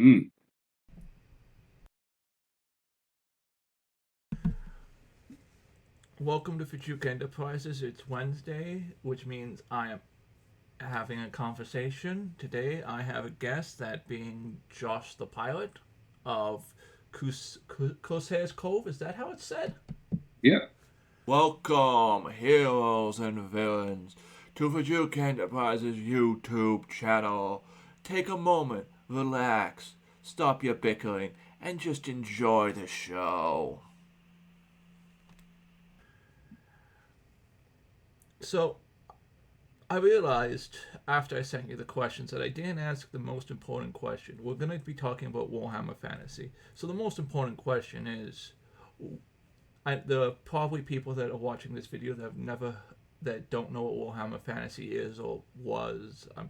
Mm. Welcome to Fjooken Enterprises. It's Wednesday, which means I am having a conversation. Today I have a guest, that being Josh the pilot of Cosair's Cove. Is that how it's said? Yeah. Welcome, heroes and villains, to Fjooken Enterprises YouTube channel. Take a moment, relax, stop your bickering, and just enjoy the show. So, I realized after I sent you the questions that I didn't ask the most important question. We're going to be talking about Warhammer Fantasy. So the most important question is, there are probably people that are watching this video that don't know what Warhammer Fantasy is or was. I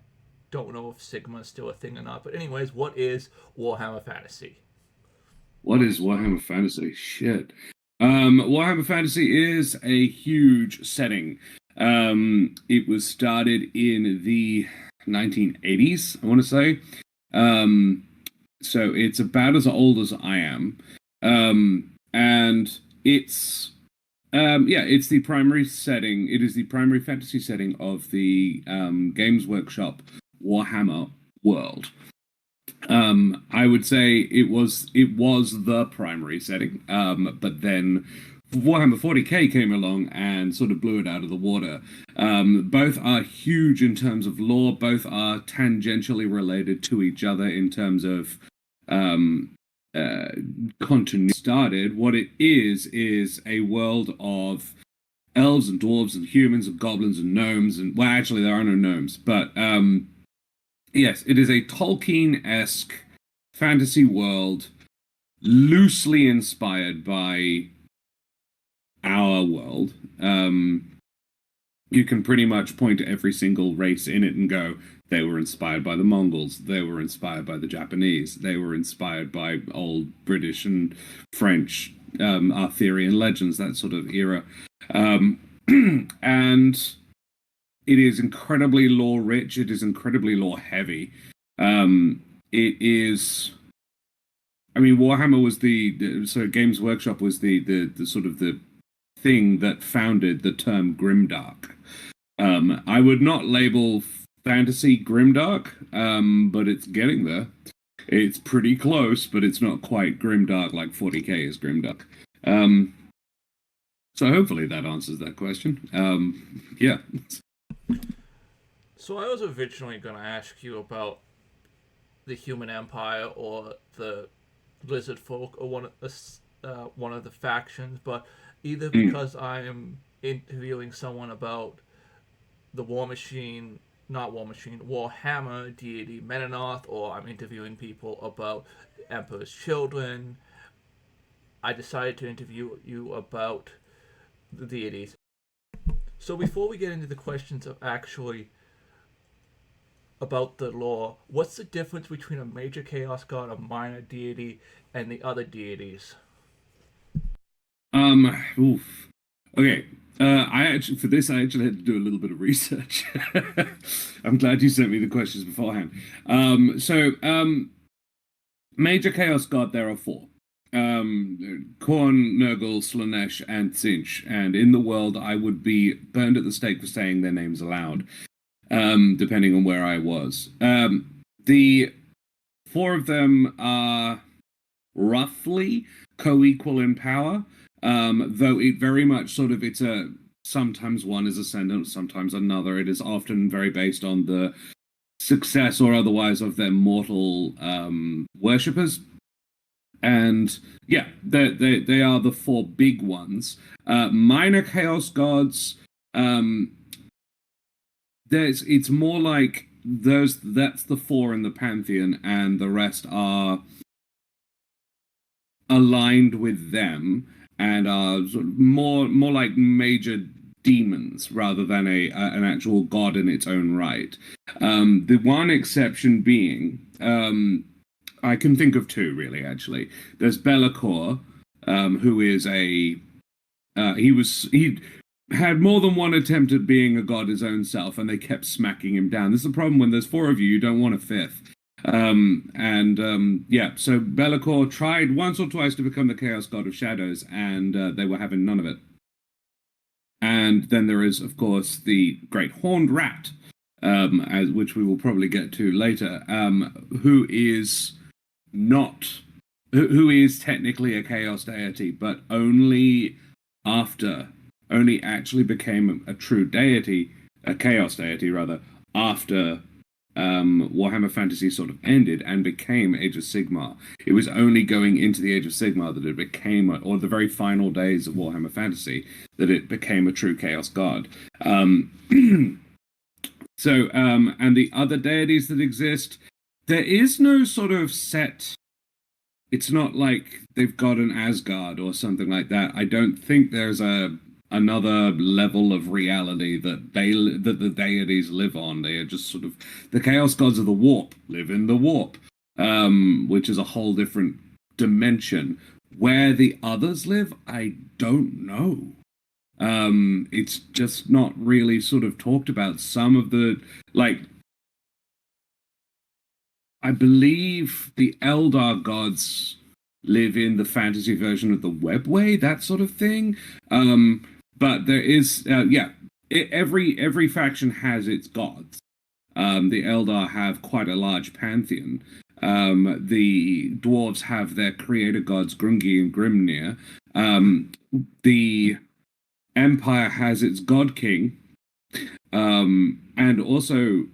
don't know if Sigma is still a thing or not. But anyways, what is Warhammer Fantasy? What is Warhammer Fantasy? Shit. Warhammer Fantasy is a huge setting. It was started in the 1980s, I want to say. So it's about as old as I am. And it's the primary setting. It is the primary fantasy setting of the Games Workshop Warhammer world. I would say it was the primary setting, but then Warhammer 40k came along and sort of blew it out of the water. Both are huge in terms of lore. Both are tangentially related to each other in terms of continuity. Started what it is a world of elves and dwarves and humans and goblins and gnomes, and well, actually there are no gnomes, but yes, it is a Tolkien-esque fantasy world, loosely inspired by our world. You can pretty much point to every single race in it and go, they were inspired by the Mongols, they were inspired by the Japanese, they were inspired by old British and French Arthurian legends, that sort of era. And it is incredibly lore rich. It is incredibly lore heavy. It is. I mean, Warhammer was so Games Workshop was the sort of the thing that founded the term grimdark. I would not label fantasy grimdark, but it's getting there. It's pretty close, but it's not quite grimdark like 40k is grimdark. So hopefully that answers that question. Yeah. So I was originally going to ask you about the Human Empire or the Lizard Folk or one of the factions, but either because I am interviewing someone about the Warhammer deity Menenoth, or I'm interviewing people about Emperor's Children, I decided to interview you about the deities. So before we get into the questions of actually about the lore, what's the difference between a major chaos god, a minor deity, and the other deities? Oof. Okay. I actually had to do a little bit of research. I'm glad you sent me the questions beforehand. Major Chaos God, there are four. Khorne, Nurgle, Slan'eesh, and Tzeentch. And in the world, I would be burned at the stake for saying their names aloud, depending on where I was. The four of them are roughly co-equal in power, though it very much sort of sometimes one is ascendant, sometimes another. It is often very based on the success or otherwise of their mortal worshippers. And yeah, they are the four big ones. Minor chaos gods, it's more like that's the four in the pantheon, and the rest are aligned with them and are sort of more like major demons rather than an actual god in its own right. The one exception being, I can think of two really. Actually, there's Be'lakor, who is he had more than one attempt at being a god his own self, and they kept smacking him down. This is the problem when there's four of you. You don't want a fifth. So Be'lakor tried once or twice to become the Chaos God of Shadows, and they were having none of it. And then there is, of course, the Great Horned Rat, which we will probably get to later, who is not, who is technically a chaos deity, but only actually became a true deity, a chaos deity rather, after Warhammer Fantasy sort of ended and became Age of Sigmar. It was only going into the Age of Sigmar that it became, or the very final days of Warhammer Fantasy, that it became a true Chaos God. And the other deities that exist, there is no sort of set. It's not like they've got an Asgard or something like that. I don't think there's another level of reality that the deities live on. They are just sort of the chaos gods of the warp live in the warp, which is a whole different dimension. Where the others live, I don't know. It's just not really sort of talked about. Some of the, like, I believe the Eldar gods live in the fantasy version of the Webway, that sort of thing. But there is, every faction has its gods. The Eldar have quite a large pantheon. The dwarves have their creator gods, Grungi and Grimnir. The Empire has its god king, and also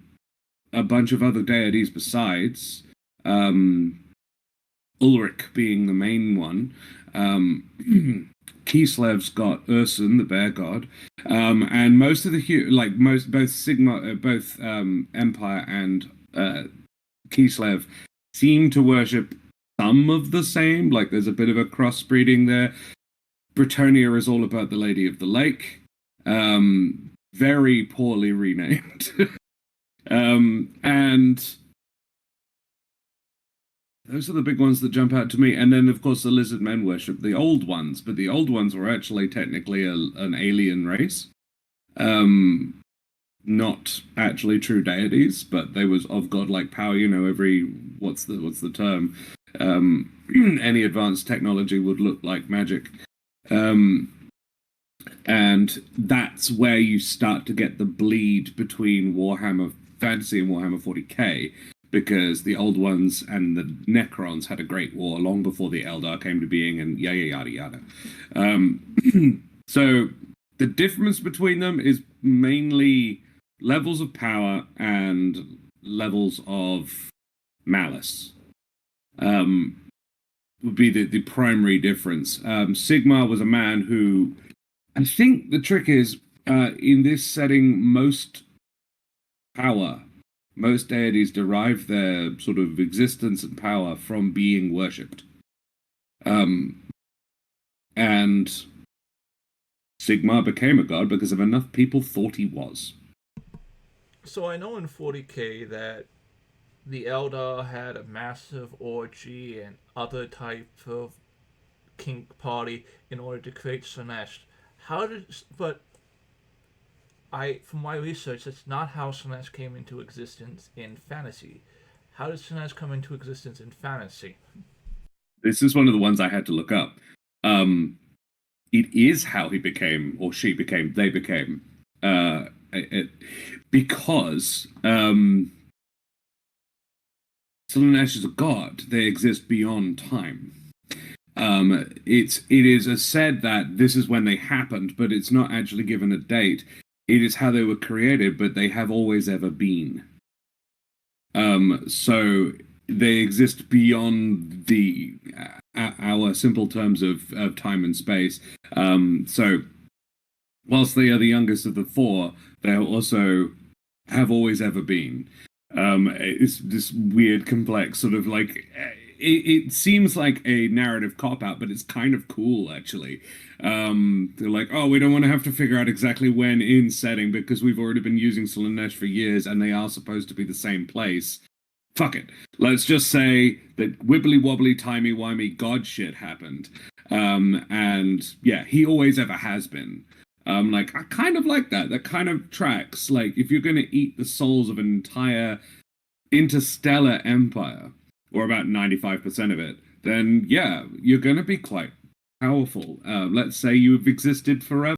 a bunch of other deities besides. Ulrich being the main one. Kislev's got Ursun, the bear god, and most of the both Sigma, both Empire and Kislev seem to worship some of the same. Like there's a bit of a crossbreeding there. Bretonnia is all about the Lady of the Lake, very poorly renamed, and those are the big ones that jump out to me. And then, of course, the lizard men worship the old ones, but the old ones were actually technically an alien race. Not actually true deities, but they was of godlike power. You know, what's the term? Any advanced technology would look like magic. And that's where you start to get the bleed between Warhammer Fantasy and Warhammer 40k. Because the old ones and the Necrons had a great war long before the Eldar came to being, and yada yada. So the difference between them is mainly levels of power and levels of malice. Would be the primary difference. Sigmar was a man who, I think the trick is, in this setting, most deities derive their sort of existence and power from being worshipped. And Sigmar became a god because of enough people thought he was. So I know in 40k that the Eldar had a massive orgy and other type of kink party in order to create Slan'eesh. From my research, that's not how Slan'eesh came into existence in fantasy. How did Slan'eesh come into existence in fantasy? This is one of the ones I had to look up. It is how he became, or she became, they became. Because Slan'eesh is a god. They exist beyond time. It is said that this is when they happened, but it's not actually given a date. It is how they were created, but they have always ever been. So they exist beyond our simple terms of time and space. So whilst they are the youngest of the four, they also have always ever been. It's this weird, complex sort of like. It seems like a narrative cop-out, but it's kind of cool, actually. They're like, oh, we don't want to have to figure out exactly when in setting because we've already been using Slan'eesh for years and they are supposed to be the same place. Fuck it. Let's just say that wibbly-wobbly, timey-wimey god shit happened. And yeah, he always ever has been. I kind of like that. That kind of tracks. Like, if you're going to eat the souls of an entire interstellar empire, or about 95% of it, then yeah, you're going to be quite powerful. Let's say you've existed forever.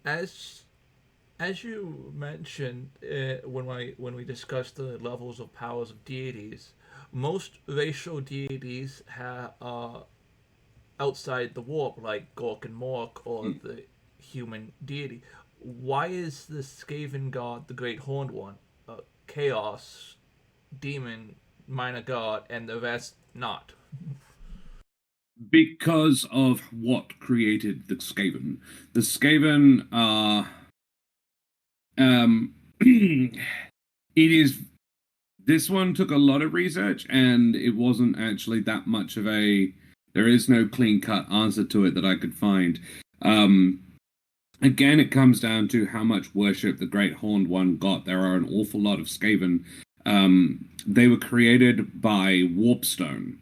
As as you mentioned when we discussed the levels of powers of deities, most racial deities are outside the warp, like Gork and Mork or the human deity. Why is the Skaven god the Great Horned One, Chaos, Demon, Minor God, and the rest not? Because of what created the Skaven. The Skaven are it is this one took a lot of research, and it wasn't actually that much of a there is no clean cut answer to it that I could find. Again, it comes down to how much worship the Great Horned One got. There are an awful lot of Skaven. They were created by warpstone.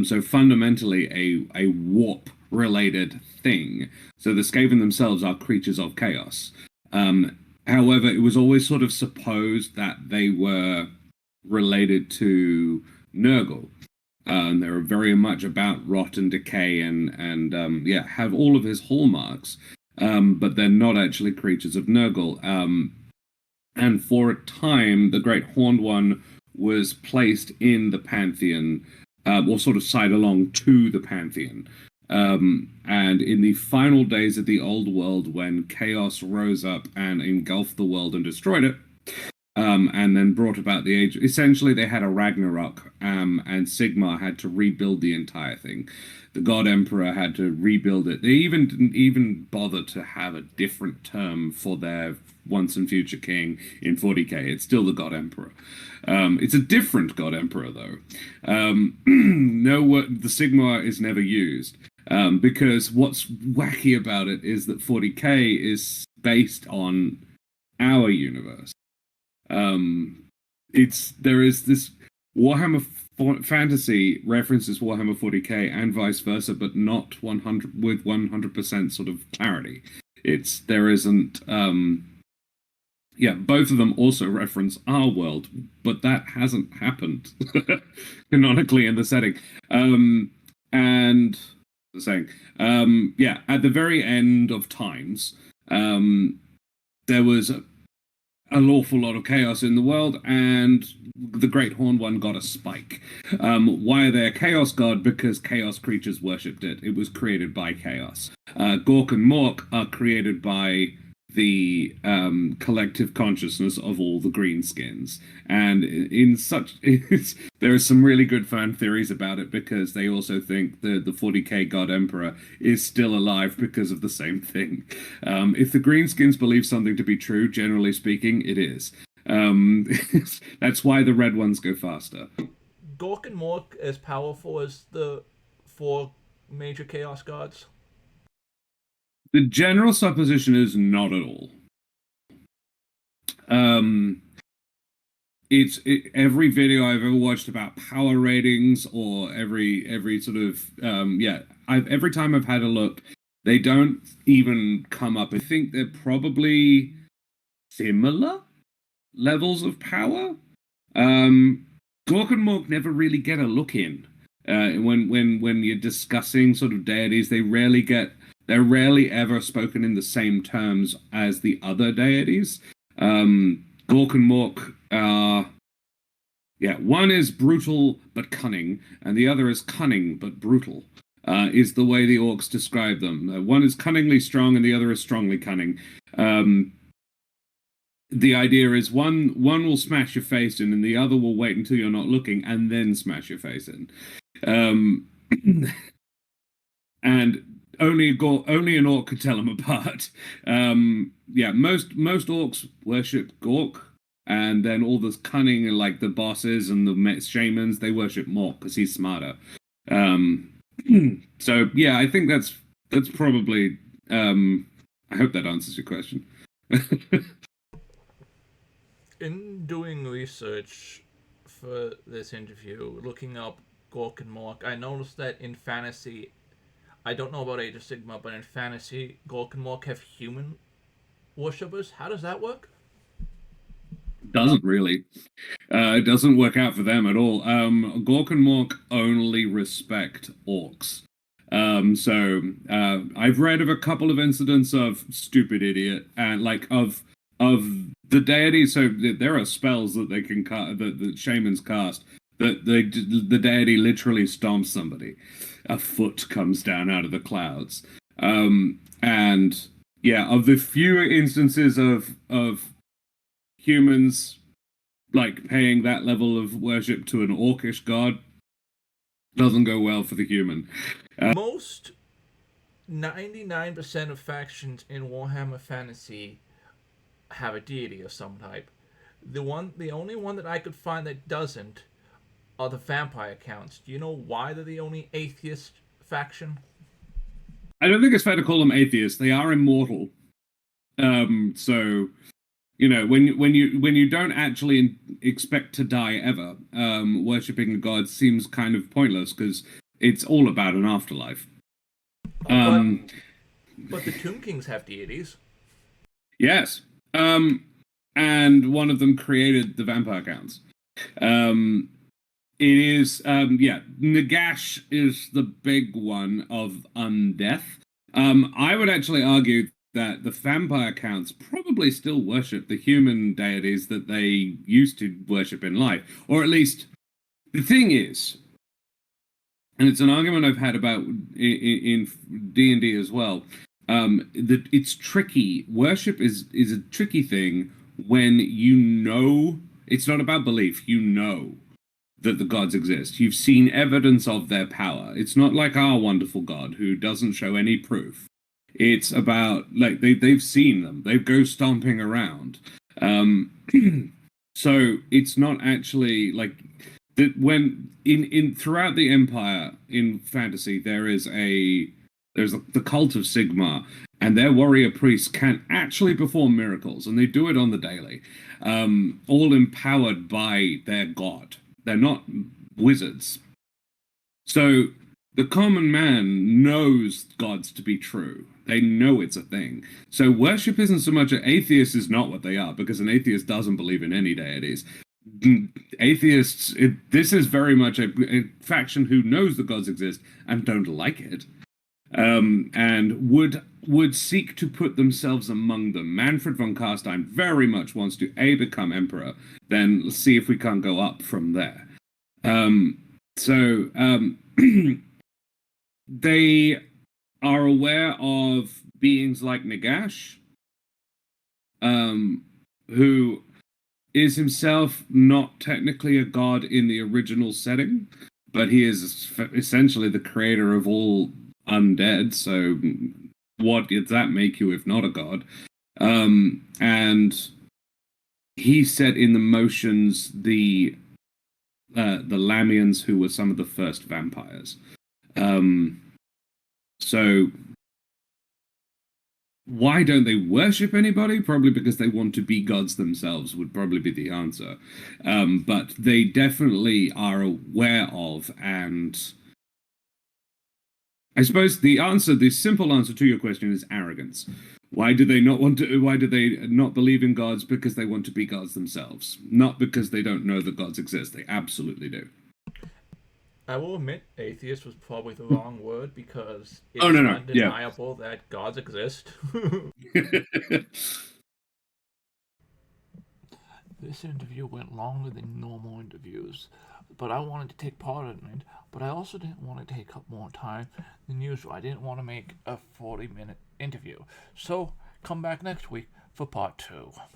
So fundamentally a warp related thing. So the Skaven themselves are creatures of chaos. However, it was always sort of supposed that they were related to Nurgle. They were very much about rot and decay and yeah, have all of his hallmarks. But they're not actually creatures of Nurgle. And for a time, the Great Horned One was placed in the Pantheon, or sort of side along to the Pantheon. And in the final days of the Old World, when Chaos rose up and engulfed the world and destroyed it, and then brought about the age. Essentially, they had a Ragnarok, and Sigmar had to rebuild the entire thing. The God Emperor had to rebuild it. They even didn't even bother to have a different term for their once and future king in 40k. It's still the God Emperor. It's a different God Emperor, though. No, the Sigmar is never used. Because what's wacky about it is that 40k is based on our universe. There is this Warhammer Fantasy references Warhammer 40k and vice versa, but not 100 with 100% sort of clarity. There isn't. Yeah, both of them also reference our world, but that hasn't happened canonically in the setting. And saying, yeah, at the very end of times, there was an awful lot of chaos in the world, and the Great Horned One got a spike. Why are they a chaos god? Because chaos creatures worshipped it. It was created by chaos. Gork and Mork are created by the collective consciousness of all the greenskins. And there are some really good fan theories about it, because they also think the 40k God Emperor is still alive because of the same thing. If the greenskins believe something to be true, generally speaking, it is. That's why the red ones go faster. Gork and Mork as powerful as the four major chaos gods? The general supposition is not at all. Every video I've ever watched about power ratings, or every sort of every time I've had a look, they don't even come up. I think they're probably similar levels of power. Gork and Mork never really get a look in. When you're discussing sort of deities, they're rarely ever spoken in the same terms as the other deities. Gork and Mork are, one is brutal but cunning, and the other is cunning but brutal, is the way the orcs describe them. One is cunningly strong, and the other is strongly cunning. The idea is one will smash your face in, and the other will wait until you're not looking, and then smash your face in. And only an orc could tell them apart. Most orcs worship Gork, and then all this cunning, like the bosses and the shamans, they worship Mork because he's smarter. So yeah, I think that's probably. I hope that answers your question. In doing research for this interview, looking up Gork and Mork, I noticed that in fantasy, I don't know about Age of Sigma, but in fantasy, Gork and Mork have human worshippers. How does that work? Doesn't really. It doesn't work out for them at all. Gork and Mork only respect orcs. I've read of a couple of incidents of stupid idiot and like of the deity. So there are spells that they can cast that shamans cast that the deity literally stomps somebody. A foot comes down out of the clouds. And yeah, of the few instances of humans like paying that level of worship to an orcish god doesn't go well for the human. Most 99% of factions in Warhammer Fantasy have a deity of some type. The only one that I could find that doesn't are the vampire counts. Do you know why they're the only atheist faction? I don't think it's fair to call them atheists. They are immortal. So you know, when you don't actually expect to die ever, worshipping a god seems kind of pointless because it's all about an afterlife. But the Tomb Kings have deities. Yes. And one of them created the vampire counts. It is, yeah, Nagash is the big one of undeath. I would actually argue that the vampire counts probably still worship the human deities that they used to worship in life. Or at least, the thing is, and it's an argument I've had about in D&D as well, that it's tricky. Worship is a tricky thing when you know, it's not about belief, you know that the gods exist. You've seen evidence of their power. It's not like our wonderful God who doesn't show any proof. It's about like they've seen them. They go stomping around. So it's not actually like that when in throughout the empire in fantasy there's the cult of Sigmar, and their warrior priests can actually perform miracles, and they do it on the daily, all empowered by their god. They're not wizards. So the common man knows gods to be true. They know it's a thing. So worship isn't so much an atheist is not what they are, because an atheist doesn't believe in any deities. Atheists, this is very much a faction who knows the gods exist and don't like it, and would seek to put themselves among them. Manfred von Carstein very much wants to become emperor, then see if we can't go up from there. They are aware of beings like Nagash, who is himself not technically a god in the original setting, but he is essentially the creator of all undead, so what did that make you if not a god? And he set in the motions the Lamians, who were some of the first vampires. So why don't they worship anybody? Probably because they want to be gods themselves would probably be the answer. But they definitely are aware of, and I suppose the simple answer to your question is arrogance. Why do they not believe in gods? Because they want to be gods themselves, not because they don't know that gods exist. They absolutely do. I will admit, atheist was probably the wrong word, because it's no. undeniable that gods exist. This interview went longer than normal interviews, but I wanted to take part in it, but I also didn't want to take up more time than usual. I didn't want to make a 40-minute interview. So, come back next week for part 2.